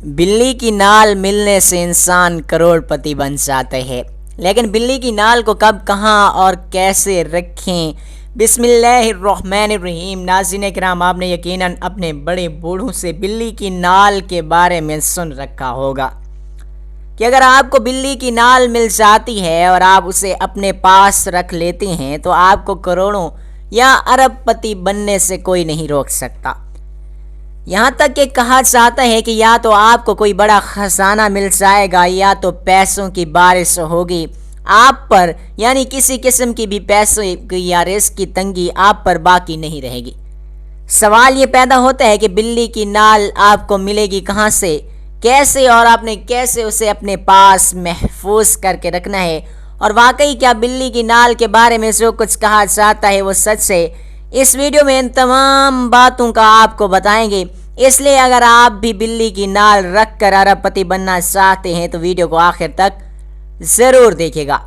بلی کی نال ملنے سے انسان کروڑپتی بن جاتے ہیں، لیکن بلی کی نال کو کب، کہاں اور کیسے رکھیں؟ بسم اللہ الرحمن الرحیم۔ ناظرین کرام، آپ نے یقیناً اپنے بڑے بوڑھوں سے بلی کی نال کے بارے میں سن رکھا ہوگا کہ اگر آپ کو بلی کی نال مل جاتی ہے اور آپ اسے اپنے پاس رکھ لیتے ہیں تو آپ کو کروڑوں یا ارب پتی بننے سے کوئی نہیں روک سکتا۔ یہاں تک کہ کہا جاتا ہے کہ یا تو آپ کو کوئی بڑا خزانہ مل جائے گا یا تو پیسوں کی بارش ہوگی آپ پر، یعنی کسی قسم کی بھی پیسوں کی یا رزق کی تنگی آپ پر باقی نہیں رہے گی۔ سوال یہ پیدا ہوتا ہے کہ بلی کی نال آپ کو ملے گی کہاں سے، کیسے، اور آپ نے کیسے اسے اپنے پاس محفوظ کر کے رکھنا ہے، اور واقعی کیا بلی کی نال کے بارے میں جو کچھ کہا جاتا ہے وہ سچ ہے؟ اس ویڈیو میں ان تمام باتوں کا آپ کو بتائیں گے، اس لیے اگر آپ بھی بلی کی نال رکھ کر ارب پتی بننا چاہتے ہیں تو ویڈیو کو آخر تک ضرور دیکھے گا۔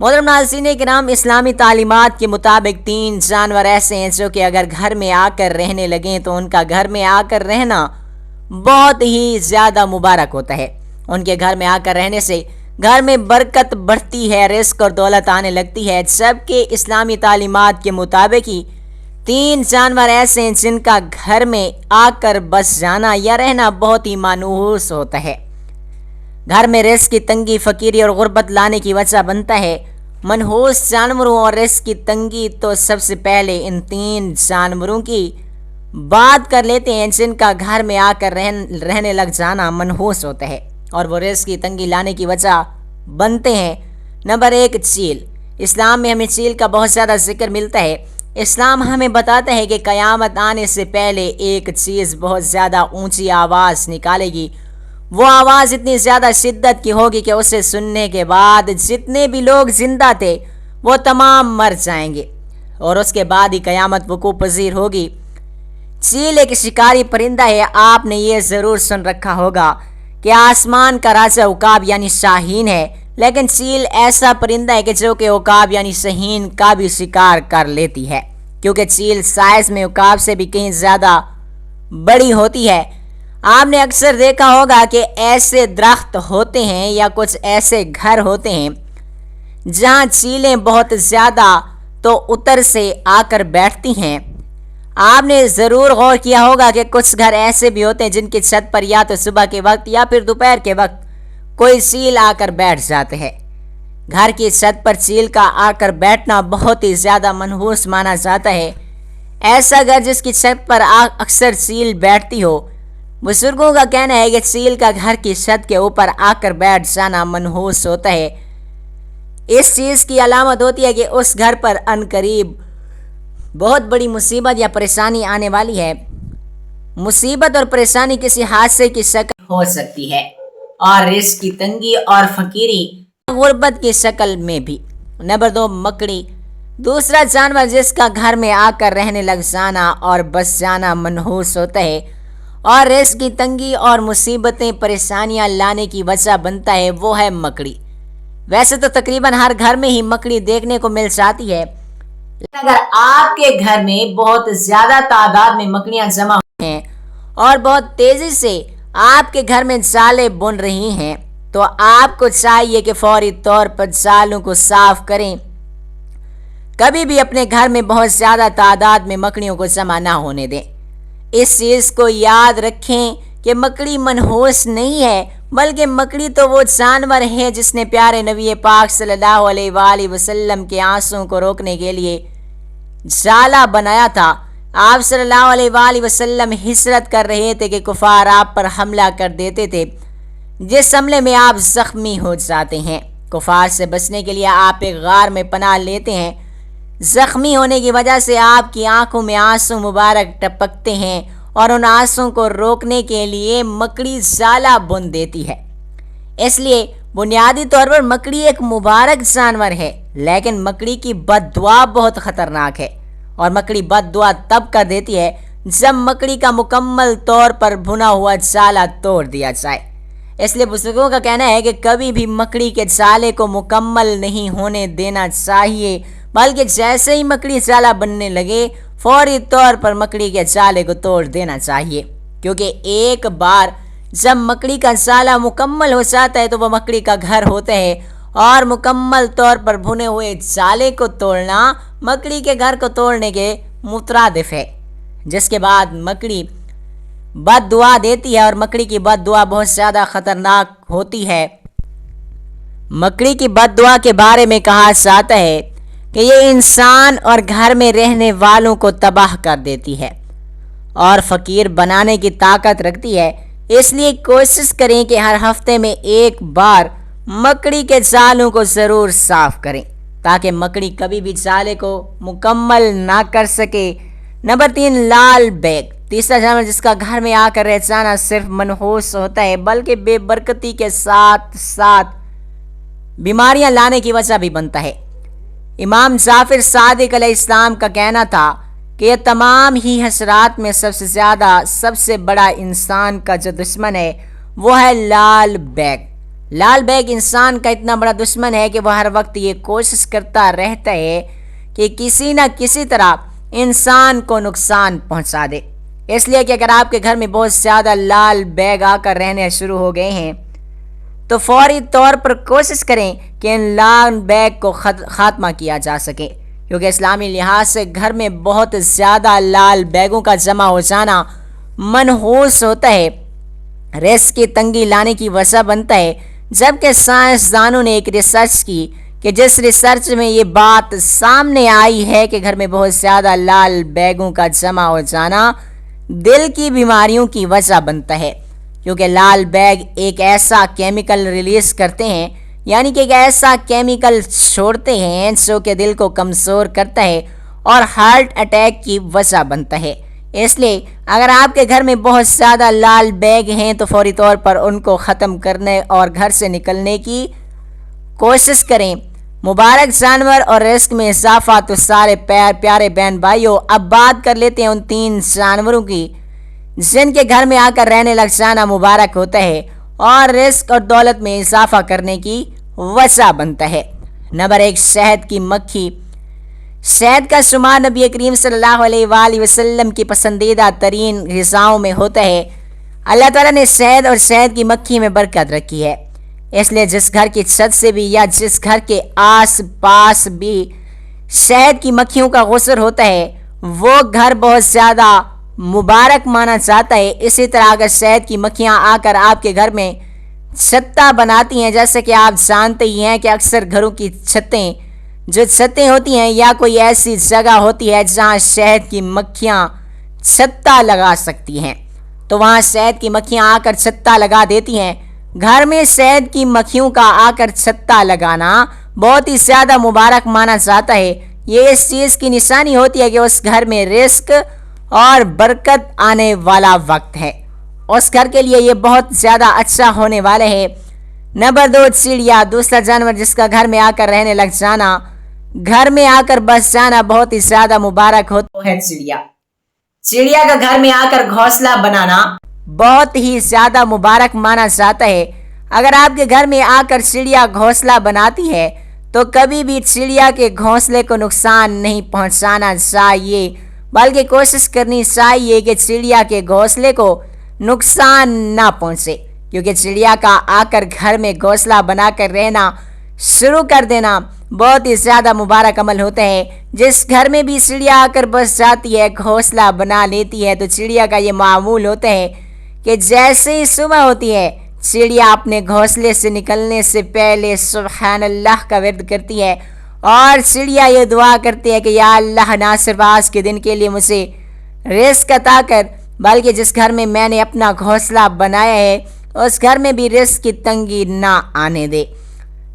محترم ناظرین کرام، اسلامی تعلیمات کے مطابق 3 جانور ایسے ہیں جو کہ اگر گھر میں آ کر رہنے لگیں تو ان کا گھر میں آ کر رہنا بہت ہی زیادہ مبارک ہوتا ہے۔ ان کے گھر میں آ کر رہنے سے گھر میں برکت بڑھتی ہے، رزق اور دولت آنے لگتی ہے، جبکہ اسلامی تعلیمات کے مطابق ہی 3 جانور ایسے ہیں جن کا گھر میں آ کر بس جانا یا رہنا بہت ہی منحوس ہوتا ہے، گھر میں رزق کی تنگی، فقیری اور غربت لانے کی وجہ بنتا ہے۔ منحوس جانوروں اور رزق کی تنگی، تو سب سے پہلے ان 3 جانوروں کی بات کر لیتے ہیں جن کا گھر میں آ کر رہنے لگ جانا منحوس ہوتا ہے اور وہ رزق کی تنگی لانے کی وجہ بنتے ہیں۔ نمبر 1، چیل۔ اسلام میں ہمیں چیل کا بہت زیادہ ذکر ملتا ہے۔ اسلام ہمیں بتاتا ہے کہ قیامت آنے سے پہلے ایک چیز بہت زیادہ اونچی آواز نکالے گی، وہ آواز اتنی زیادہ شدت کی ہوگی کہ اسے سننے کے بعد جتنے بھی لوگ زندہ تھے وہ تمام مر جائیں گے اور اس کے بعد ہی قیامت وقوع پذیر ہوگی۔ چیل ایک شکاری پرندہ ہے۔ آپ نے یہ ضرور سن رکھا ہوگا کہ آسمان کا راجہ عقاب یعنی شاہین ہے، لیکن چیل ایسا پرندہ ہے کہ جو کہ عقاب یعنی شاہین کا بھی شکار کر لیتی ہے، کیونکہ چیل سائز میں عقاب سے بھی کہیں زیادہ بڑی ہوتی ہے۔ آپ نے اکثر دیکھا ہوگا کہ ایسے درخت ہوتے ہیں یا کچھ ایسے گھر ہوتے ہیں جہاں چیلیں بہت زیادہ تو اتر سے آ کر بیٹھتی ہیں۔ آپ نے ضرور غور کیا ہوگا کہ کچھ گھر ایسے بھی ہوتے ہیں جن کی چھت پر یا تو صبح کے وقت یا پھر دوپہر کے وقت کوئی چیل آ کر بیٹھ جاتے ہیں۔ گھر کی چھت پر چیل کا آ کر بیٹھنا بہت ہی زیادہ منحوس مانا جاتا ہے۔ ایسا گھر جس کی چھت پر اکثر چیل بیٹھتی ہو، بزرگوں کا کہنا ہے کہ چیل کا گھر کی چھت کے اوپر آ کر بیٹھ جانا منحوس ہوتا ہے۔ اس چیز کی علامت ہوتی ہے کہ اس گھر پر عنقریب بہت بڑی مصیبت یا پریشانی آنے والی ہے۔ مصیبت اور پریشانی کسی حادثے کی شکل ہو سکتی ہے اور رزق کی تنگی اور فقیری غربت کی شکل میں بھی۔ نمبر 2، مکڑی۔ دوسرا جانور جس کا گھر میں آ کر رہنے لگ جانا اور بس جانا منحوس ہوتا ہے اور رزق کی تنگی اور مصیبتیں پریشانیاں لانے کی وجہ بنتا ہے، وہ ہے مکڑی۔ ویسے تو تقریباً ہر گھر میں ہی مکڑی دیکھنے کو مل جاتی ہے، لیکن اگر آپ کے گھر میں بہت زیادہ تعداد میں مکڑیاں جمع ہوئی ہیں اور بہت تیزی سے آپ کے گھر میں جالے بن رہی ہیں تو آپ کو چاہیے کہ فوری طور پر جالوں کو صاف کریں۔ کبھی بھی اپنے گھر میں بہت زیادہ تعداد میں مکڑیوں کو جمع نہ ہونے دیں۔ اس چیز کو یاد رکھیں کہ مکڑی منحوس نہیں ہے، بلکہ مکڑی تو وہ جانور ہے جس نے پیارے نبی پاک صلی اللہ علیہ وآلہ وسلم کے آنسوں کو روکنے کے لیے جالا بنایا تھا۔ آپ صلی اللہ علیہ وآلہ وسلم ہجرت کر رہے تھے کہ کفار آپ پر حملہ کر دیتے تھے، جس حملے میں آپ زخمی ہو جاتے ہیں۔ کفار سے بچنے کے لیے آپ ایک غار میں پناہ لیتے ہیں۔ زخمی ہونے کی وجہ سے آپ کی آنکھوں میں آنسو مبارک ٹپکتے ہیں اور ان آنسوں کو روکنے کے لیے مکڑی جالا بن دیتی ہے۔ اس لیے بنیادی طور پر مکڑی ایک مبارک جانور ہے، لیکن مکڑی کی بد دعا بہت خطرناک ہے اور مکڑی بد دعا تب کر دیتی ہے جب مکڑی کا مکمل طور پر بھنا ہوا جالا توڑ دیا جائے۔ اس لیے بزرگوں کا کہنا ہے کہ کبھی بھی مکڑی کے جالے کو مکمل نہیں ہونے دینا چاہیے، بلکہ جیسے ہی مکڑی جالا بننے لگے فوری طور پر مکڑی کے جالے کو توڑ دینا چاہیے، کیونکہ ایک بار جب مکڑی کا جالا مکمل ہو جاتا ہے تو وہ مکڑی کا گھر ہوتا ہے، اور مکمل طور پر بھنے ہوئے جالے کو توڑنا مکڑی کے گھر کو توڑنے کے مترادف ہے، جس کے بعد مکڑی بد دعا دیتی ہے، اور مکڑی کی بد دعا بہت زیادہ خطرناک ہوتی ہے۔ مکڑی کی بد دعا کے بارے میں کہا جاتا ہے کہ یہ انسان اور گھر میں رہنے والوں کو تباہ کر دیتی ہے اور فقیر بنانے کی طاقت رکھتی ہے۔ اس لیے کوشش کریں کہ ہر ہفتے میں ایک بار مکڑی کے جالوں کو ضرور صاف کریں تاکہ مکڑی کبھی بھی جالے کو مکمل نہ کر سکے۔ نمبر 3، لال بیگ۔ تیسرا جانور جس کا گھر میں آ کر رہ جانا صرف منحوس ہوتا ہے بلکہ بے برکتی کے ساتھ ساتھ بیماریاں لانے کی وجہ بھی بنتا ہے۔ امام جعفر صادق علیہ السلام کا کہنا تھا کہ یہ تمام ہی حشرات میں سب سے بڑا انسان کا جو دشمن ہے وہ ہے لال بیگ۔ لال بیگ انسان کا اتنا بڑا دشمن ہے کہ وہ ہر وقت یہ کوشش کرتا رہتا ہے کہ کسی نہ کسی طرح انسان کو نقصان پہنچا دے۔ اس لیے کہ اگر آپ کے گھر میں بہت زیادہ لال بیگ آ کر رہنے شروع ہو گئے ہیں تو فوری طور پر کوشش کریں کہ ان لال بیگ کو خاتمہ کیا جا سکے، کیونکہ اسلامی لحاظ سے گھر میں بہت زیادہ لال بیگوں کا جمع ہو جانا منحوس ہوتا ہے، رزق کی تنگی لانے کی وجہ بنتا ہے۔ جبکہ سائنسدانوں نے ایک ریسرچ کی کہ جس ریسرچ میں یہ بات سامنے آئی ہے کہ گھر میں بہت زیادہ لال بیگوں کا جمع ہو جانا دل کی بیماریوں کی وجہ بنتا ہے، کیونکہ لال بیگ ایک ایسا کیمیکل ریلیز کرتے ہیں، یعنی کہ ایک ایسا کیمیکل چھوڑتے ہیں جو کہ دل کو کمزور کرتا ہے اور ہارٹ اٹیک کی وجہ بنتا ہے۔ اس لیے اگر آپ کے گھر میں بہت زیادہ لال بیگ ہیں تو فوری طور پر ان کو ختم کرنے اور گھر سے نکلنے کی کوشش کریں۔ مبارک جانور اور رزق میں اضافہ تو سارے پیارے بہن بھائیوں، اب بات کر لیتے ہیں ان 3 جانوروں کی جن کے گھر میں آ کر رہنے لگ جانا مبارک ہوتا ہے اور رزق اور دولت میں اضافہ کرنے کی وجہ بنتا ہے۔ نمبر 1، شہد کی مکھی۔ شہد کا شمار نبی کریم صلی اللہ علیہ وآلہ وسلم کی پسندیدہ ترین غذاؤں میں ہوتا ہے۔ اللہ تعالیٰ نے شہد اور شہد کی مکھی میں برکت رکھی ہے، اس لیے جس گھر کی چھت سے بھی یا جس گھر کے آس پاس بھی شہد کی مکھیوں کا غسل ہوتا ہے وہ گھر بہت زیادہ مبارک مانا جاتا ہے۔ اسی طرح اگر شہد کی مکھیاں آ کر آپ کے گھر میں چھتہ بناتی ہیں، جیسے کہ آپ جانتے ہی ہیں کہ اکثر گھروں کی چھتیں ہوتی ہیں یا کوئی ایسی جگہ ہوتی ہے جہاں شہد کی مکھیاں چھتہ لگا سکتی ہیں، تو وہاں شہد کی مکھیاں آ کر چھتہ لگا دیتی ہیں۔ گھر میں شہد کی مکھیوں کا آ کر چھتہ لگانا بہت ہی زیادہ مبارک مانا جاتا ہے۔ یہ اس چیز کی نشانی ہوتی ہے کہ اس گھر میں رزق اور برکت آنے والا وقت ہے، اس گھر کے لیے یہ بہت زیادہ اچھا ہونے والا ہے۔ نمبر 2، چڑیا۔ دوسرا جانور جس کا گھر میں آ کر رہنے لگ جانا، گھر میں آ کر بس جانا بہت ہی زیادہ مبارک ہوتا ہے چڑیا۔ چڑیا کا گھر میں آ کر گھونسلہ بنانا بہت ہی زیادہ مبارک مانا جاتا ہے۔ اگر آپ کے گھر میں آ کر چڑیا گھونسلہ بناتی ہے تو کبھی بھی چڑیا کے گھونسلے کو نقصان نہیں پہنچانا چاہیے، بلکہ کوشش کرنی چاہیے کہ چڑیا کے گھونسلے کو نقصان نہ پہنچے، کیونکہ چڑیا کا آ کر گھر میں گھونسلہ بنا کر رہنا شروع کر دینا بہت ہی زیادہ مبارک عمل ہوتا ہے۔ جس گھر میں بھی چڑیا آ کر بس جاتی ہے، گھونسلہ بنا لیتی ہے، تو چڑیا کا یہ معمول ہوتا ہے کہ جیسے ہی صبح ہوتی ہے چڑیا اپنے گھونسلے سے نکلنے سے پہلے سبحان اللہ کا ورد کرتی ہے، اور چڑیا یہ دعا کرتی ہے کہ یا اللہ نہ صرف آج کے دن کے لیے مجھے رزق عطا کر، بلکہ جس گھر میں میں نے اپنا گھونسلہ بنایا ہے اس گھر میں بھی رزق کی تنگی نہ آنے دے،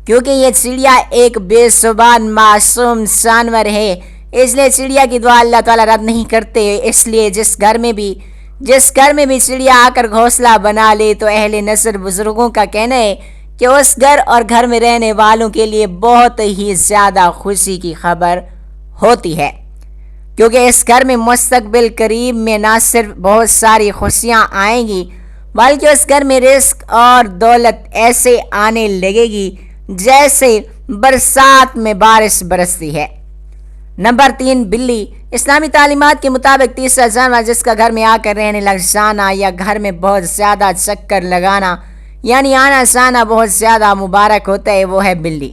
کیونکہ یہ چڑیا ایک بے زبان معصوم جانور ہے، اس لیے چڑیا کی دعا اللہ تعالیٰ رد نہیں کرتے۔ اس لیے جس گھر میں بھی چڑیا آ کر گھونسلہ بنا لے تو اہل نظر بزرگوں کا کہنا ہے کہ اس گھر اور گھر میں رہنے والوں کے لیے بہت ہی زیادہ خوشی کی خبر ہوتی ہے، کیونکہ اس گھر میں مستقبل قریب میں نہ صرف بہت ساری خوشیاں آئیں گی بلکہ اس گھر میں رزق اور دولت ایسے آنے لگے گی جیسے برسات میں بارش برستی ہے۔ نمبر 3، بلی۔ اسلامی تعلیمات کے مطابق تیسرا جانور جس کا گھر میں آ کر رہنے لگ جانا یا گھر میں بہت زیادہ چکر لگانا یعنی آنا جانا بہت زیادہ مبارک ہوتا ہے وہ ہے بلی۔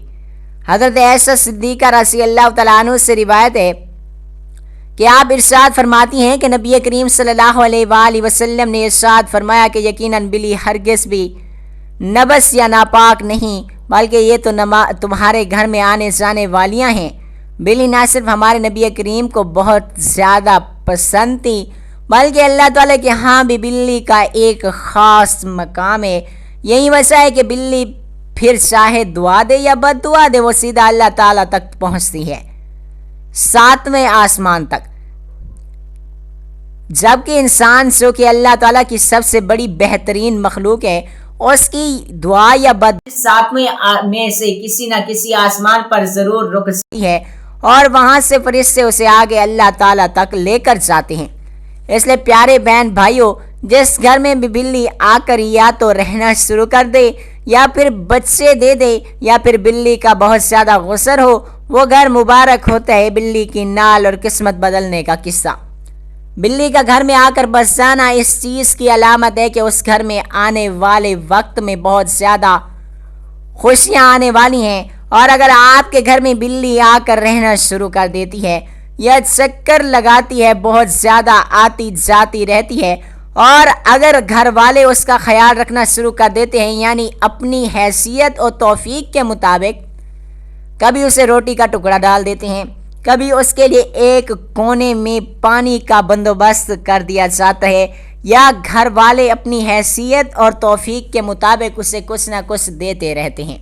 حضرت عائشہ صدیقہ رضی اللہ تعالیٰ عنہ سے روایت ہے کہ آپ ارشاد فرماتی ہیں کہ نبی کریم صلی اللہ علیہ وآلہ وسلم نے ارشاد فرمایا کہ یقیناً بلی ہرگز بھی نبس یا ناپاک نہیں بلکہ یہ تو تمہارے گھر میں آنے جانے والیاں ہیں۔ بلی نہ صرف ہمارے نبی کریم کو بہت زیادہ پسند تھی بلکہ اللہ تعالیٰ کے ہاں بھی بلی کا ایک خاص مقام ہے۔ یہی وجہ ہے کہ بلی پھر چاہے دعا دے یا بد دعا دے وہ سیدھا اللہ تعالیٰ تک پہنچتی ہے، 7ویں آسمان تک، جبکہ انسان جو کہ اللہ تعالیٰ کی سب سے بڑی بہترین مخلوق ہے اس کی دعا یا بد 7ویں میں سے کسی نہ کسی آسمان پر ضرور رک سکتی ہے اور وہاں سے فرشتے اسے آگے اللہ تعالیٰ تک لے کر جاتے ہیں۔ اس لیے پیارے بہن بھائیوں، جس گھر میں بھی بلی آ کر یا تو رہنا شروع کر دے یا پھر بچے دے دے یا پھر بلی کا بہت زیادہ غسر ہو وہ گھر مبارک ہوتا ہے۔ بلی کی نال اور قسمت بدلنے کا قصہ۔ بلی کا گھر میں آ کر بس جانا اس چیز کی علامت ہے کہ اس گھر میں آنے والے وقت میں بہت زیادہ خوشیاں آنے والی ہیں، اور اگر آپ کے گھر میں بلی آ کر رہنا شروع کر دیتی ہے یا چکر لگاتی ہے، بہت زیادہ آتی جاتی رہتی ہے، اور اگر گھر والے اس کا خیال رکھنا شروع کر دیتے ہیں یعنی اپنی حیثیت اور توفیق کے مطابق کبھی اسے روٹی کا ٹکڑا ڈال دیتے ہیں، کبھی اس کے لیے ایک کونے میں پانی کا بندوبست کر دیا جاتا ہے، یا گھر والے اپنی حیثیت اور توفیق کے مطابق اسے کچھ نہ کچھ دیتے رہتے ہیں،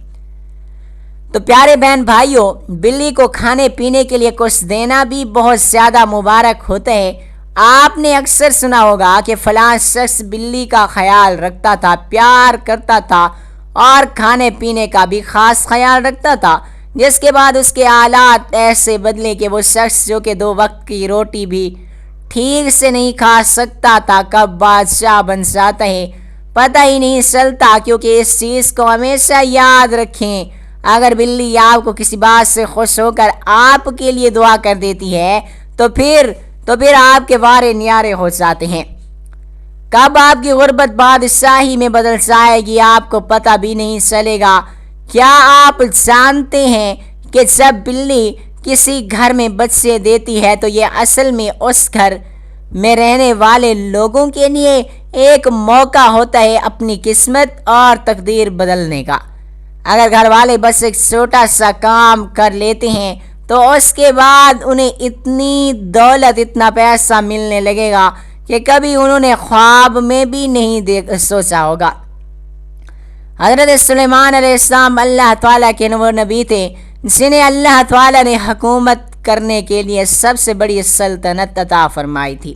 تو پیارے بہن بھائیوں، بلی کو کھانے پینے کے لیے کچھ دینا بھی بہت زیادہ مبارک ہوتا ہے۔ آپ نے اکثر سنا ہوگا کہ فلاں شخص بلی کا خیال رکھتا تھا، پیار کرتا تھا اور کھانے پینے کا بھی خاص خیال رکھتا تھا، جس کے بعد اس کے حالات ایسے بدلے کہ وہ شخص جو کہ 2 وقت کی روٹی بھی ٹھیک سے نہیں کھا سکتا تھا کب بادشاہ بن جاتا ہے پتہ ہی نہیں چلتا۔ کیونکہ اس چیز کو ہمیشہ یاد رکھیں، اگر بلی آپ کو کسی بات سے خوش ہو کر آپ کے لیے دعا کر دیتی ہے تو پھر آپ کے وارے نیارے ہو جاتے ہیں۔ کب آپ کی غربت بادشاہی میں بدل جائے گی آپ کو پتہ بھی نہیں چلے گا۔ کیا آپ جانتے ہیں کہ جب بلی کسی گھر میں بچے دیتی ہے تو یہ اصل میں اس گھر میں رہنے والے لوگوں کے لیے ایک موقع ہوتا ہے اپنی قسمت اور تقدیر بدلنے کا۔ اگر گھر والے بس ایک چھوٹا سا کام کر لیتے ہیں تو اس کے بعد انہیں اتنی دولت، اتنا پیسہ ملنے لگے گا کہ کبھی انہوں نے خواب میں بھی نہیں سوچا ہوگا۔ حضرت سلیمان علیہ السلام اللہ تعالیٰ کے نبی تھے جنہیں اللہ تعالیٰ نے حکومت کرنے کے لیے سب سے بڑی سلطنت عطا فرمائی تھی۔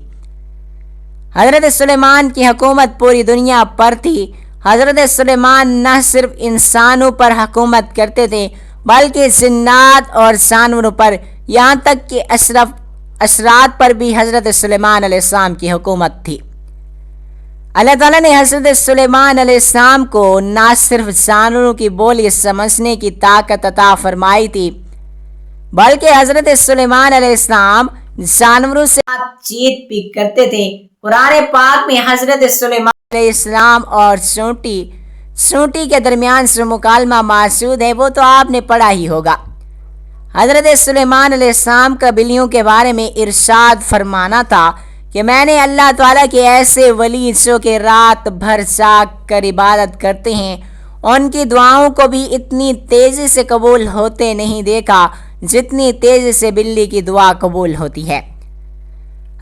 حضرت سلیمان کی حکومت پوری دنیا پر تھی۔ حضرت سلیمان نہ صرف انسانوں پر حکومت کرتے تھے بلکہ جنات اور جانوروں پر، یہاں تک کہ اشرات پر بھی حضرت سلیمان علیہ السلام کی حکومت تھی۔ اللہ تعالیٰ نے حضرت سلیمان علیہ السلام کو نہ صرف جانوروں کی بولی سمجھنے کی طاقت عطا فرمائی تھی بلکہ حضرت سلیمان علیہ السلام جانوروں سے بات چیت بھی کرتے تھے۔ قرآن پاک میں حضرت سلیمان علیہ السلام اور چونٹی کے درمیان جو مکالمہ موجود ہے وہ تو آپ نے پڑھا ہی ہوگا۔ حضرت سلیمان علیہ السلام کا بلیوں کے بارے میں ارشاد فرمانا تھا کہ میں نے اللہ تعالیٰ کے ایسے ولی جو کہ رات بھر جاگ کر عبادت کرتے ہیں ان کی دعاؤں کو بھی اتنی تیزی سے قبول ہوتے نہیں دیکھا جتنی تیزی سے بلی کی دعا قبول ہوتی ہے۔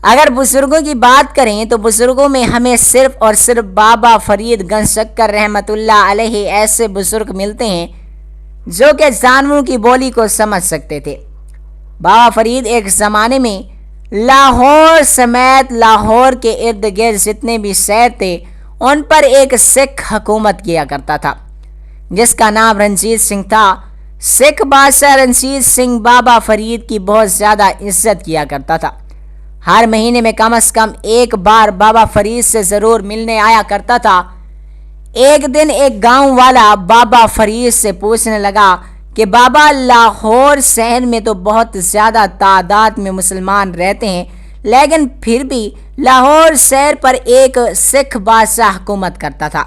اگر بزرگوں کی بات کریں تو بزرگوں میں ہمیں صرف اور صرف بابا فرید گنج شکر رحمۃ اللہ علیہ ایسے بزرگ ملتے ہیں جو کہ جانوروں کی بولی کو سمجھ سکتے تھے۔ بابا فرید ایک زمانے میں لاہور سمیت لاہور کے ارد گرد جتنے بھی شہر تھے ان پر ایک سکھ حکومت کیا کرتا تھا جس کا نام رنجیت سنگھ تھا۔ سکھ بادشاہ رنجیت سنگھ بابا فرید کی بہت زیادہ عزت کیا کرتا تھا۔ ہر مہینے میں کم از کم ایک بار بابا فرید سے ضرور ملنے آیا کرتا تھا۔ ایک دن ایک گاؤں والا بابا فرید سے پوچھنے لگا کہ بابا لاہور شہر میں تو بہت زیادہ تعداد میں مسلمان رہتے ہیں، لیکن پھر بھی لاہور شہر پر ایک سکھ بادشاہ حکومت کرتا تھا۔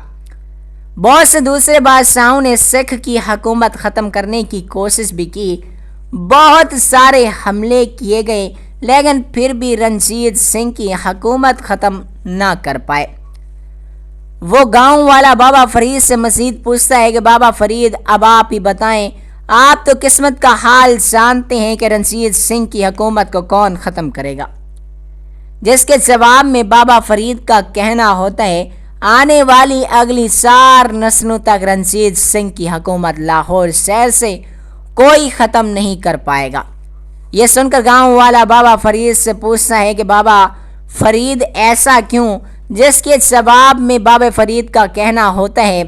بہت سے دوسرے بادشاہوں نے سکھ کی حکومت ختم کرنے کی کوشش بھی کی، بہت سارے حملے کیے گئے، لیکن پھر بھی رنجیت سنگھ کی حکومت ختم نہ کر پائے۔ وہ گاؤں والا بابا فرید سے مزید پوچھتا ہے کہ بابا فرید، اب آپ ہی بتائیں، آپ تو قسمت کا حال جانتے ہیں کہ رنجیت سنگھ کی حکومت کو کون ختم کرے گا؟ جس کے جواب میں بابا فرید کا کہنا ہوتا ہے، آنے والی اگلی 4 نسلوں تک رنجیت سنگھ کی حکومت لاہور شہر سے کوئی ختم نہیں کر پائے گا۔ یہ سن کر گاؤں والا بابا فرید سے پوچھتا ہے کہ بابا فرید ایسا کیوں؟ جس کے جواب میں بابا فرید کا کہنا ہوتا ہے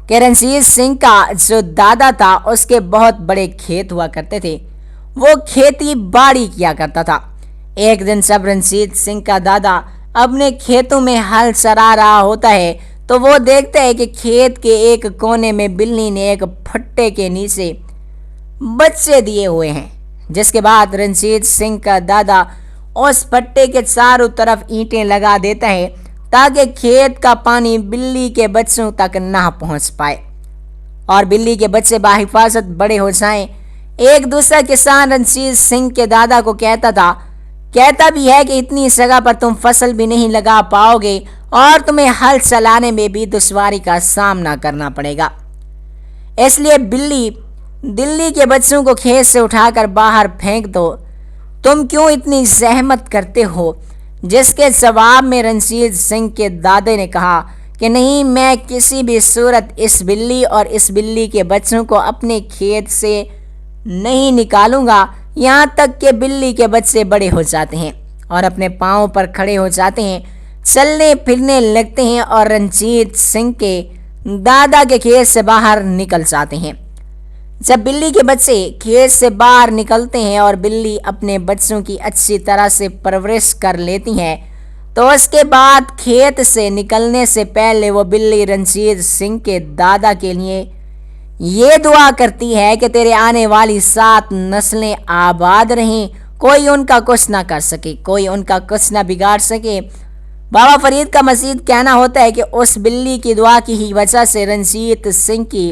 کہ رنجیت سنگھ کا جو دادا تھا اس کے بہت بڑے کھیت ہوا کرتے تھے، وہ کھیتی باڑی کیا کرتا تھا۔ ایک دن جب رنجیت سنگھ کا دادا اپنے کھیتوں میں ہل چرا رہا ہوتا ہے تو وہ دیکھتا ہے کہ کھیت کے ایک کونے میں بلی نے ایک پھٹے کے نیچے بچے دیے ہوئے ہیں، جس کے بعد رنجیت سنگھ کا دادا اس پھٹے کے چاروں طرف اینٹیں لگا دیتا ہے تاکہ کھیت کا پانی بلی کے بچوں تک نہ پہنچ پائے اور بلی کے بچے بحفاظت بڑے ہو جائیں۔ ایک دوسرا کسان رنجیت سنگھ کے دادا کو کہتا بھی ہے کہ اتنی جگہ پر تم فصل بھی نہیں لگا پاؤ گے اور تمہیں ہل چلانے میں بھی دشواری کا سامنا کرنا پڑے گا، اس لیے بلی کے بچوں کو کھیت سے اٹھا کر باہر پھینک دو، تم کیوں اتنی زحمت کرتے ہو؟ جس کے جواب میں رنجیت سنگھ کے دادے نے کہا کہ نہیں، میں کسی بھی صورت اس بلی اور اس بلی کے بچوں کو اپنے کھیت سے نہیں نکالوں گا یہاں تک کہ بلی کے بچے بڑے ہو جاتے ہیں اور اپنے پاؤں پر کھڑے ہو جاتے ہیں، چلنے پھرنے لگتے ہیں اور رنجیت سنگھ کے دادا کے کھیت سے باہر نکل جاتے ہیں۔ جب بلی کے بچے کھیت سے باہر نکلتے ہیں اور بلی اپنے بچوں کی اچھی طرح سے پرورش کر لیتی ہے تو اس کے بعد کھیت سے نکلنے سے پہلے وہ بلی رنجیت سنگھ کے دادا کے لیے یہ دعا کرتی ہے کہ تیرے آنے والی 7 نسلیں آباد رہیں، کوئی ان کا کچھ نہ کر سکے، کوئی ان کا کچھ نہ بگاڑ سکے۔ بابا فرید کا مزید کہنا ہوتا ہے کہ اس بلی کی دعا کی ہی وجہ سے رنجیت سنگھ کی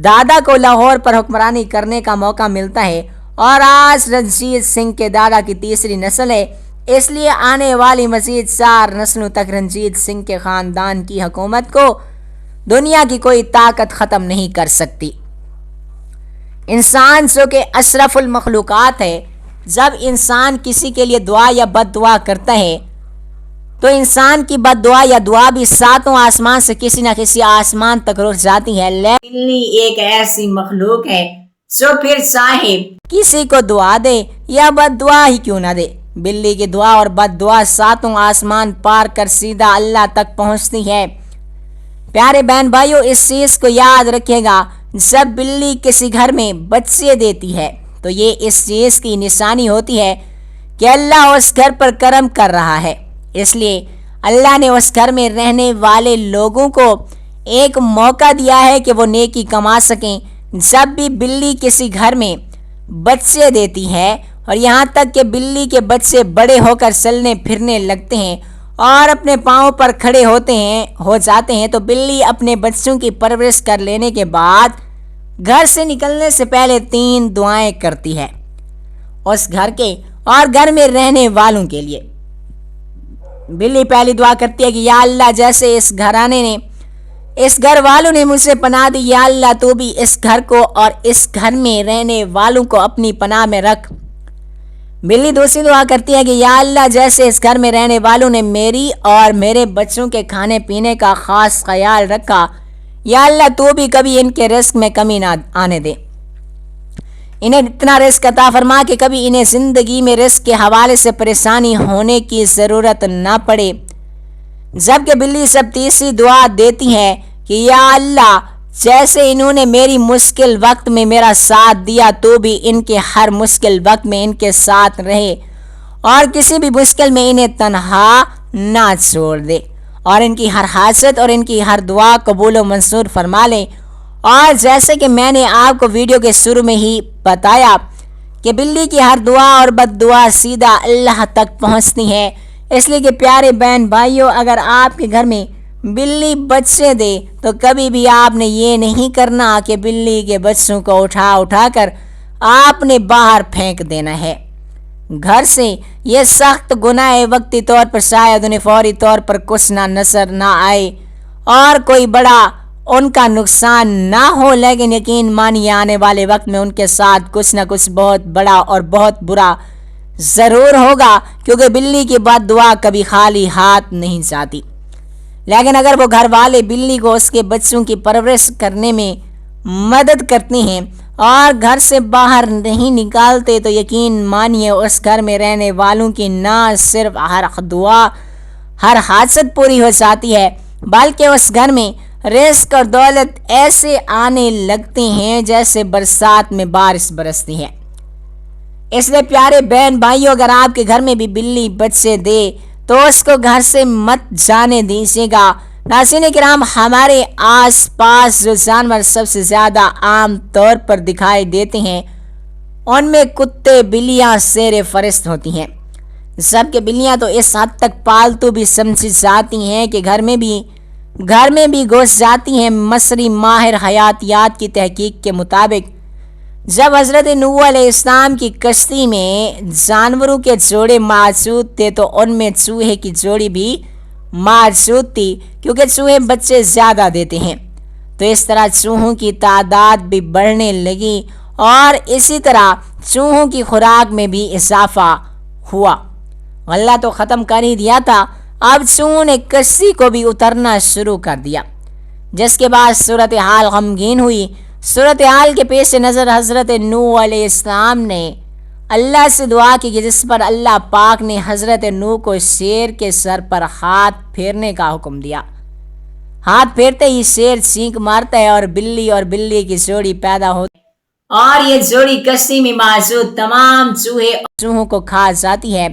دادا کو لاہور پر حکمرانی کرنے کا موقع ملتا ہے اور آج رنجیت سنگھ کے دادا کی تیسری نسل ہے، اس لیے آنے والی مزید 4 نسلوں تک رنجیت سنگھ کے خاندان کی حکومت کو دنیا کی کوئی طاقت ختم نہیں کر سکتی۔ انسان جو کہ اشرف المخلوقات ہے، جب انسان کسی کے لیے دعا یا بد دعا کرتا ہے تو انسان کی بد دعا یا دعا بھی 7 آسمان سے کسی نہ کسی آسمان تک رک جاتی ہے، لیکن بلی ایک ایسی مخلوق ہے جو پھر چاہے کسی کو دعا دے یا بد دعا ہی کیوں نہ دے، بلی کی دعا اور بد دعا 7 آسمان پار کر سیدھا اللہ تک پہنچتی ہے۔ پیارے بہن بھائیوں، اس چیز کو یاد رکھے گا، جب بلی کسی گھر میں بچے دیتی ہے تو یہ اس چیز کی نشانی ہوتی ہے کہ اللہ اس گھر پر کرم کر رہا ہے، اس لیے اللہ نے اس گھر میں رہنے والے لوگوں کو ایک موقع دیا ہے کہ وہ نیکی کما سکیں۔ جب بھی بلی کسی گھر میں بچے دیتی ہے اور یہاں تک کہ بلی کے بچے بڑے ہو کر چلنے پھرنے لگتے ہیں اور اپنے پاؤں پر کھڑے ہو جاتے ہیں تو بلی اپنے بچوں کی پرورش کر لینے کے بعد گھر سے نکلنے سے پہلے 3 دعائیں کرتی ہے اس گھر کے اور گھر میں رہنے والوں کے لیے۔ بلی پہلی دعا کرتی ہے کہ یا اللہ، جیسے اس گھر والوں نے مجھ سے پناہ دی، یا اللہ تو بھی اس گھر کو اور اس گھر میں رہنے والوں کو اپنی پناہ میں رکھ۔ بلی دوسری دعا کرتی ہے کہ یا اللہ، جیسے اس گھر میں رہنے والوں نے میری اور میرے بچوں کے کھانے پینے کا خاص خیال رکھا، یا اللہ تو بھی کبھی ان کے رزق میں کمی نہ آنے دے، انہیں اتنا رزق عطا فرما کہ کبھی انہیں زندگی میں رزق کے حوالے سے پریشانی ہونے کی ضرورت نہ پڑے۔ جبکہ بلی سب تیسری دعا دیتی ہے کہ یا اللہ، جیسے انہوں نے میری مشکل وقت میں میرا ساتھ دیا تو بھی ان کے ہر مشکل وقت میں ان کے ساتھ رہے اور کسی بھی مشکل میں انہیں تنہا نہ چھوڑ دے اور ان کی ہر حاجت اور ان کی ہر دعا قبول و منظور فرما لے اور جیسے کہ میں نے آپ کو ویڈیو کے شروع میں ہی بتایا کہ بلی کی ہر دعا اور بد دعا سیدھا اللہ تک پہنچتی ہے، اس لیے کہ پیارے بہن بھائیوں، اگر آپ کے گھر میں بلی بچے دے تو کبھی بھی آپ نے یہ نہیں کرنا کہ بلی کے بچوں کو اٹھا کر آپ نے باہر پھینک دینا ہے گھر سے۔ یہ سخت گناہ ہے، وقتی طور پر شاید انہیں فوری طور پر کچھ نظر نہ آئے اور کوئی بڑا ان کا نقصان نہ ہو، لیکن یقین مانیے آنے والے وقت میں ان کے ساتھ کچھ نہ کچھ بہت بڑا اور بہت برا ضرور ہوگا، کیونکہ بلی کی بد دعا کبھی خالی ہاتھ نہیں جاتی۔ لیکن اگر وہ گھر والے بلی کو اس کے بچوں کی پرورش کرنے میں مدد کرتے ہیں اور گھر سے باہر نہیں نکالتے تو یقین مانیے اس گھر میں رہنے والوں کی نہ صرف ہر دعا ہر حاجت پوری ہو جاتی ہے، بلکہ اس گھر میں رزق اور دولت ایسے آنے لگتے ہیں جیسے برسات میں بارش برستی ہے۔ اس لیے پیارے بہن بھائیوں، اگر آپ کے گھر میں بھی بلی بچے دے تو اس کو گھر سے مت جانے دیجیے گا۔ ناظرین کرام، ہمارے آس پاس جو جانور سب سے زیادہ عام طور پر دکھائی دیتے ہیں ان میں کتے، بلیاں سیر فرست ہوتی ہیں، جبکہ بلیاں تو اس حد تک پالتو بھی سمجھی جاتی ہیں کہ گھر میں بھی گھس جاتی ہیں۔ مصری ماہر حیاتیات کی تحقیق کے مطابق جب حضرت نوح علیہ السلام کی کشتی میں جانوروں کے جوڑے موجود تھے تو ان میں چوہے کی جوڑی بھی موجود تھی، کیونکہ چوہے بچے زیادہ دیتے ہیں، تو اس طرح چوہوں کی تعداد بھی بڑھنے لگی اور اسی طرح چوہوں کی خوراک میں بھی اضافہ ہوا۔ اللہ تو ختم کر ہی دیا تھا، اب چوہوں نے کشتی کو بھی اترنا شروع کر دیا، جس کے بعد صورتحال غمگین ہوئی۔ صورتحال کے پیش نظر حضرت نوح علیہ السلام نے اللہ سے دعا کی کہ جس پر اللہ پاک نے حضرت نوح کو شیر کے سر پر ہاتھ پھیرنے کا حکم دیا۔ ہاتھ پھیرتے ہی شیر چینک مارتا ہے اور بلی کی جوڑی پیدا ہوتی ہے اور یہ جوڑی کشتی میں موجود تمام چوہے اور چوہوں کو کھا جاتی ہے۔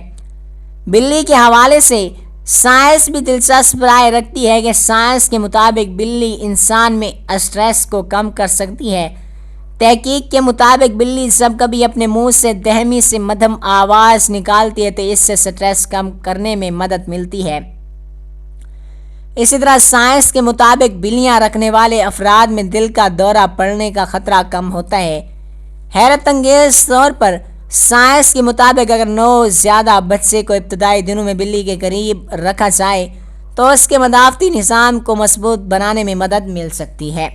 بلی کے حوالے سے سائنس بھی دلچسپ رائے رکھتی ہے کہ سائنس کے مطابق بلی انسان میں اسٹریس کو کم کر سکتی ہے۔ تحقیق کے مطابق بلی جب کبھی اپنے منہ سے دہمی سے مدھم آواز نکالتی ہے تو اس سے سٹریس کم کرنے میں مدد ملتی ہے۔ اسی طرح سائنس کے مطابق بلیاں رکھنے والے افراد میں دل کا دورہ پڑنے کا خطرہ کم ہوتا ہے۔ حیرت انگیز طور پر سائنس کے مطابق اگر نوزائیدہ بچے کو ابتدائی دنوں میں بلی کے قریب رکھا جائے تو اس کے مدافعتی نظام کو مضبوط بنانے میں مدد مل سکتی ہے۔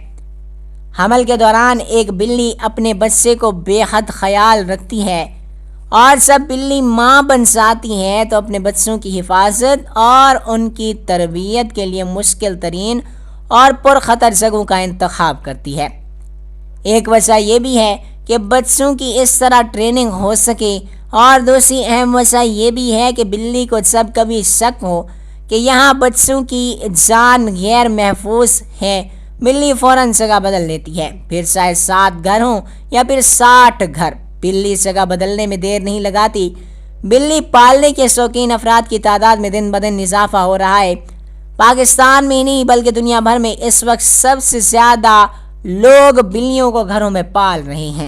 حمل کے دوران ایک بلی اپنے بچے کو بے حد خیال رکھتی ہے اور جب بلی ماں بن جاتی ہے تو اپنے بچوں کی حفاظت اور ان کی تربیت کے لیے مشکل ترین اور پرخطر جگہوں کا انتخاب کرتی ہے۔ ایک وجہ یہ بھی ہے کہ بچوں کی اس طرح ٹریننگ ہو سکے، اور دوسری اہم وجہ یہ بھی ہے کہ بلی کو جب کبھی شک ہو کہ یہاں بچوں کی جان غیر محفوظ ہے، بلی فوراً جگہ بدل لیتی ہے، پھر چاہے 7 گھر ہوں یا پھر 60 گھر، بلی جگہ بدلنے میں دیر نہیں لگاتی۔ بلی پالنے کے شوقین افراد کی تعداد میں دن بدن اضافہ ہو رہا ہے۔ پاکستان میں نہیں بلکہ دنیا بھر میں اس وقت سب سے زیادہ لوگ بلیوں کو گھروں میں پال رہے ہیں،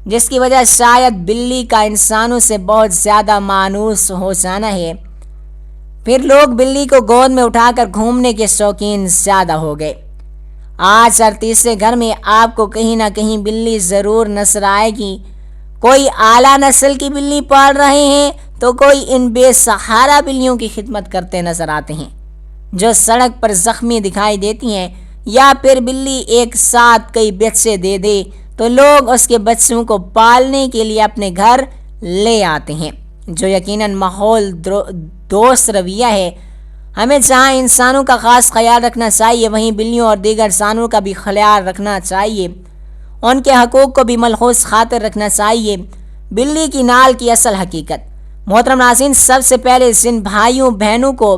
جس کی وجہ شاید بلی کا انسانوں سے بہت زیادہ مانوس ہو جانا ہے۔ پھر لوگ بلی کو گود میں اٹھا کر گھومنے کے شوقین زیادہ ہو گئے۔ آج ہر تیسرے گھر میں آپ کو کہیں نہ کہیں بلی ضرور نظر آئے گی۔ کوئی اعلیٰ نسل کی بلی پال رہے ہیں تو کوئی ان بے سہارا بلیوں کی خدمت کرتے نظر آتے ہیں جو سڑک پر زخمی دکھائی دیتی ہیں، یا پھر بلی ایک ساتھ کئی بچے دے دے تو لوگ اس کے بچوں کو پالنے کے لیے اپنے گھر لے آتے ہیں، جو یقیناً ماحول دوست رویہ ہے۔ ہمیں جہاں انسانوں کا خاص خیال رکھنا چاہیے وہیں بلیوں اور دیگر جانوروں کا بھی خیال رکھنا چاہیے، ان کے حقوق کو بھی ملحوظ خاطر رکھنا چاہیے۔ بلی کی نال کی اصل حقیقت۔ محترم ناظرین، سب سے پہلے جن بھائیوں بہنوں کو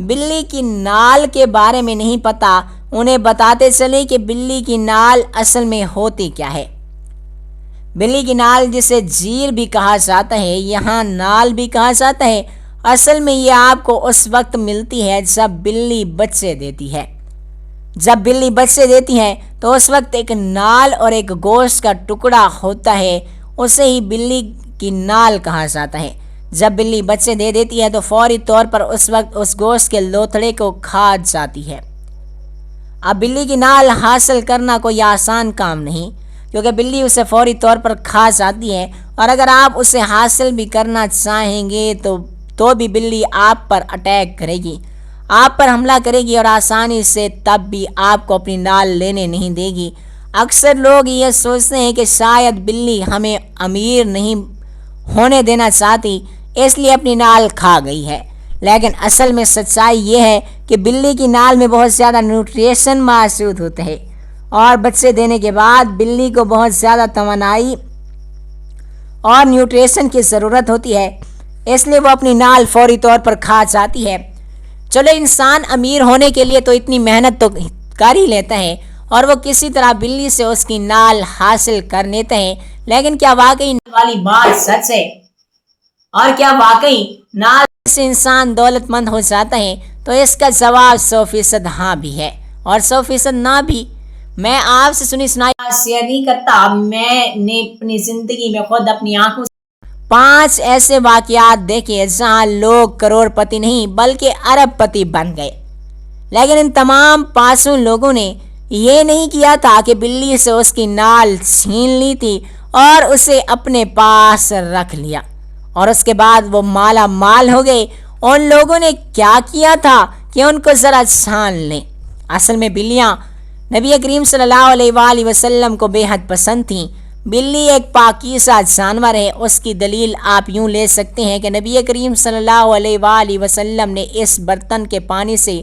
بلی کی نال کے بارے میں نہیں پتا انہیں بتاتے چلیں کہ بلی کی نال اصل میں ہوتی کیا ہے۔ بلی کی نال جسے جیر بھی کہا جاتا ہے، یہاں نال بھی کہا جاتا ہے، اصل میں یہ آپ کو اس وقت ملتی ہے جب بلی بچے دیتی ہے۔ جب بلی بچے دیتی ہے تو اس وقت ایک نال اور ایک گوشت کا ٹکڑا ہوتا ہے، اسے ہی بلی کی نال کہا جاتا ہے۔ جب بلی بچے دے دیتی ہے تو فوری طور پر اس وقت اس گوشت کے لوتھڑے کو کھا جاتی ہے۔ اب بلی کی نال حاصل کرنا کوئی آسان کام نہیں، کیونکہ بلی اسے فوری طور پر کھا جاتی ہے، اور اگر آپ اسے حاصل بھی کرنا چاہیں گے تو بھی بلی آپ پر اٹیک کرے گی، آپ پر حملہ کرے گی، اور آسانی سے تب بھی آپ کو اپنی نال لینے نہیں دے گی۔ اکثر لوگ یہ سوچتے ہیں کہ شاید بلی ہمیں امیر نہیں ہونے دینا چاہتی، اس لیے اپنی نال کھا گئی ہے، لیکن اصل میں سچائی یہ ہے کہ بلی کی نال میں بہت زیادہ نیوٹریشن موجود ہوتے ہیں، اور بچے دینے کے بعد بلی کو بہت زیادہ توانائی اور نیوٹریشن کی ضرورت ہوتی ہے، اس لیے وہ اپنی نال فوری طور پر کھا جاتی ہے۔ چلو انسان امیر ہونے کے لیے تو اتنی محنت تو کر ہی لیتا ہے، اور وہ کسی طرح بلی سے اس کی نال حاصل کر لیتے ہیں، لیکن کیا واقعی والی بات سچ ہے؟ اور کیا واقعی نال سے انسان دولت مند ہو جاتا ہے؟ تو اس کا جواب 100% ہاں بھی ہے اور 100% نہ بھی۔ میں آپ سے سنی سنائی شیئر نہیں کرتا، میں نے اپنی زندگی میں خود اپنی آنکھوں سے 5 ایسے واقعات دیکھے جہاں لوگ کروڑ پتی نہیں بلکہ ارب پتی بن گئے، لیکن ان تمام 5 لوگوں نے یہ نہیں کیا تھا کہ بلی سے اس کی نال چھین لی تھی اور اسے اپنے پاس رکھ لیا اور اس کے بعد وہ مالا مال ہو گئے۔ ان لوگوں نے کیا کیا تھا کہ ان کو ذرا چھان لیں۔ اصل میں بلیاں نبی کریم صلی اللہ علیہ وآلہ وسلم کو بے حد پسند تھیں۔ بلی ایک پاکیزہ جانور ہے، اس کی دلیل آپ یوں لے سکتے ہیں کہ نبی کریم صلی اللہ علیہ وآلہ وسلم نے اس برتن کے پانی سے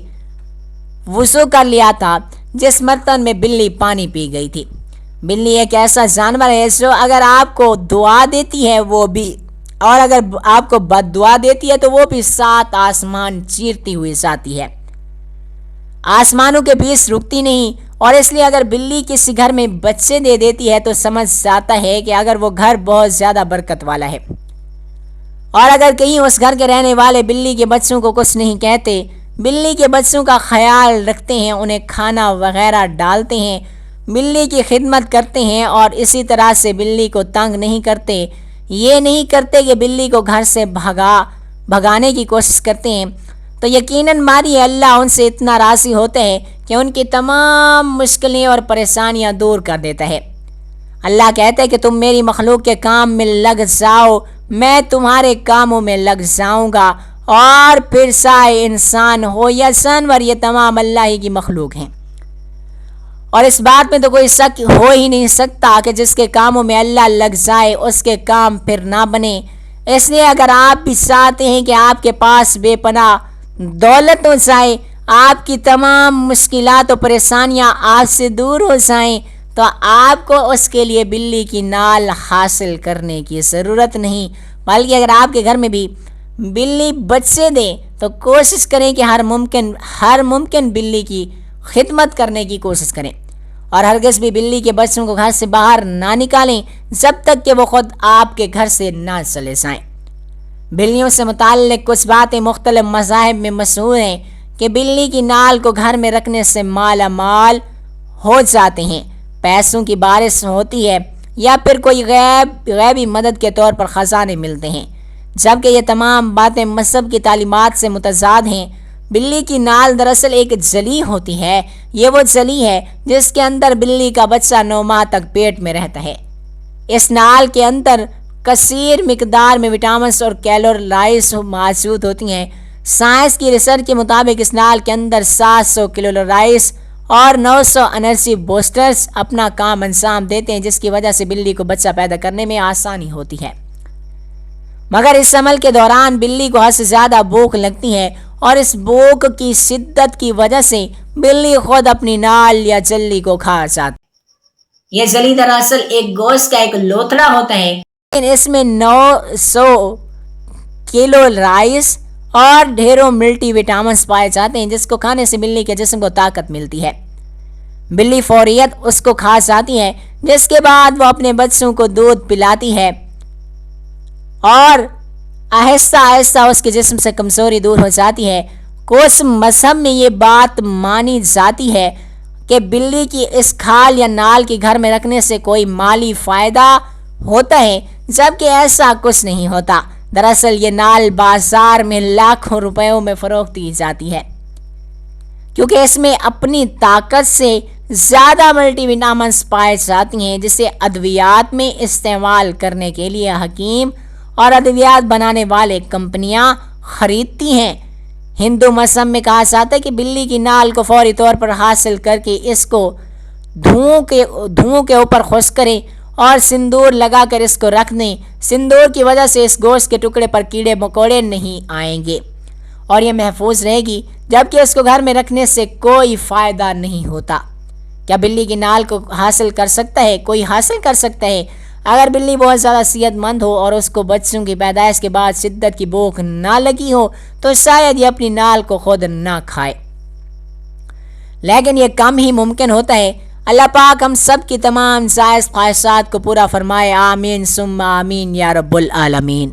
وضو کر لیا تھا جس برتن میں بلی پانی پی گئی تھی۔ بلی ایک ایسا جانور ہے جو اگر آپ کو دعا دیتی ہے وہ بھی، اور اگر آپ کو بد دعا دیتی ہے تو وہ بھی 7 آسمان چیرتی ہوئی جاتی ہے، آسمانوں کے بیچ رکتی نہیں۔ اور اس لیے اگر بلی کسی گھر میں بچے دے دیتی ہے تو سمجھ جاتا ہے کہ اگر وہ گھر بہت زیادہ برکت والا ہے، اور اگر کہیں اس گھر کے رہنے والے بلی کے بچوں کو کچھ نہیں کہتے، بلی کے بچوں کا خیال رکھتے ہیں، انہیں کھانا وغیرہ ڈالتے ہیں، بلی کی خدمت کرتے ہیں، اور اسی طرح سے بلی کو تنگ نہیں کرتے، یہ نہیں کرتے کہ بلی کو گھر سے بھگانے کی کوشش کرتے ہیں، تو یقیناً ماری اللہ ان سے اتنا راضی ہوتا ہے کہ ان کی تمام مشکلیں اور پریشانیاں دور کر دیتا ہے۔ اللہ کہتا ہے کہ تم میری مخلوق کے کام میں لگ جاؤ، میں تمہارے کاموں میں لگ جاؤں گا، اور پھر چاہے انسان ہو یا جانور، یہ تمام اللہ ہی کی مخلوق ہیں، اور اس بات میں تو کوئی شک ہو ہی نہیں سکتا کہ جس کے کاموں میں اللہ لگ جائے اس کے کام پھر نہ بنے۔ اس لیے اگر آپ بھی چاہتے ہیں کہ آپ کے پاس بے پناہ دولت ہو جائے، آپ کی تمام مشکلات و پریشانیاں آپ سے دور ہو جائیں، تو آپ کو اس کے لیے بلی کی نال حاصل کرنے کی ضرورت نہیں، بلکہ اگر آپ کے گھر میں بھی بلی بچے دے تو کوشش کریں کہ ہر ممکن بلی کی خدمت کرنے کی کوشش کریں، اور ہرگز بھی بلی کے بچوں کو گھر سے باہر نہ نکالیں جب تک کہ وہ خود آپ کے گھر سے نہ چلے جائیں۔ بلیوں سے متعلق کچھ باتیں مختلف مذاہب میں مشہور ہیں کہ بلی کی نال کو گھر میں رکھنے سے مالا مال ہو جاتے ہیں، پیسوں کی بارش ہوتی ہے، یا پھر کوئی غیبی مدد کے طور پر خزانے ملتے ہیں، جبکہ یہ تمام باتیں مذہب کی تعلیمات سے متضاد ہیں۔ بلی کی نال دراصل ایک جلی ہوتی ہے، یہ وہ جلی ہے جس کے اندر بلی کا بچہ 9 ماہ تک پیٹ میں رہتا ہے۔ اس نال کے اندر کثیر مقدار میں وٹامنز اور کیلوریز موجود ہوتی ہیں۔ سائنس کی ریسرچ کے مطابق اس نال کے اندر 700 کیلوریز اور 900 انرجی بوسٹرز اپنا کام انجام دیتے ہیں، جس کی وجہ سے بلی کو بچہ پیدا کرنے میں آسانی ہوتی ہے۔ مگر اس عمل کے دوران بلی کو حد سے زیادہ بھوک لگتی ہے، اور اس بھوک کی شدت کی وجہ سے بلی خود اپنی نال یا جلی کو کھا جاتی ہے۔ یہ جلی دراصل ایک گوشت کا ایک لوتھڑا ہوتا ہے، لیکن اس میں 900 کیلوریز اور ڈھیروں ملٹی وٹامنز پائے جاتے ہیں، جس کو کھانے سے بلی کے جسم کو طاقت ملتی ہے۔ بلی فوریت اس کو کھا جاتی ہے، جس کے بعد وہ اپنے بچوں کو دودھ پلاتی ہے، اور آہستہ آہستہ اس کے جسم سے کمزوری دور ہو جاتی ہے۔ کچھ مذہب میں یہ بات مانی جاتی ہے کہ بلی کی اس کھال یا نال کے گھر میں رکھنے سے کوئی مالی فائدہ ہوتا ہے، جبکہ ایسا کچھ نہیں ہوتا۔ دراصل یہ نال بازار میں لاکھوں روپیوں میں فروخت کی جاتی ہے، کیونکہ اس میں اپنی طاقت سے زیادہ ملٹی وٹامنز پائے جاتی ہیں، جسے ادویات میں استعمال کرنے کے لیے حکیم اور ادویات بنانے والے کمپنیاں خریدتی ہیں۔ ہندو مذہب میں کہا جاتا ہے کہ بلی کی نال کو فوری طور پر حاصل کر کے اس کو دھوؤں کے اوپر خشک کریں اور سندور لگا کر اس کو رکھ دیں۔ سندور کی وجہ سے اس گوشت کے ٹکڑے پر کیڑے مکوڑے نہیں آئیں گے اور یہ محفوظ رہے گی، جبکہ اس کو گھر میں رکھنے سے کوئی فائدہ نہیں ہوتا۔ کیا بلی کی نال کو حاصل کر سکتا ہے؟ کوئی حاصل کر سکتا ہے۔ اگر بلی بہت زیادہ صحت مند ہو اور اس کو بچوں کی پیدائش کے بعد شدت کی بھوک نہ لگی ہو تو شاید یہ اپنی نال کو خود نہ کھائے، لیکن یہ کم ہی ممکن ہوتا ہے۔ اللہ پاک ہم سب کی تمام جائز خواہشات کو پورا فرمائے، آمین ثم آمین یا رب العالمین۔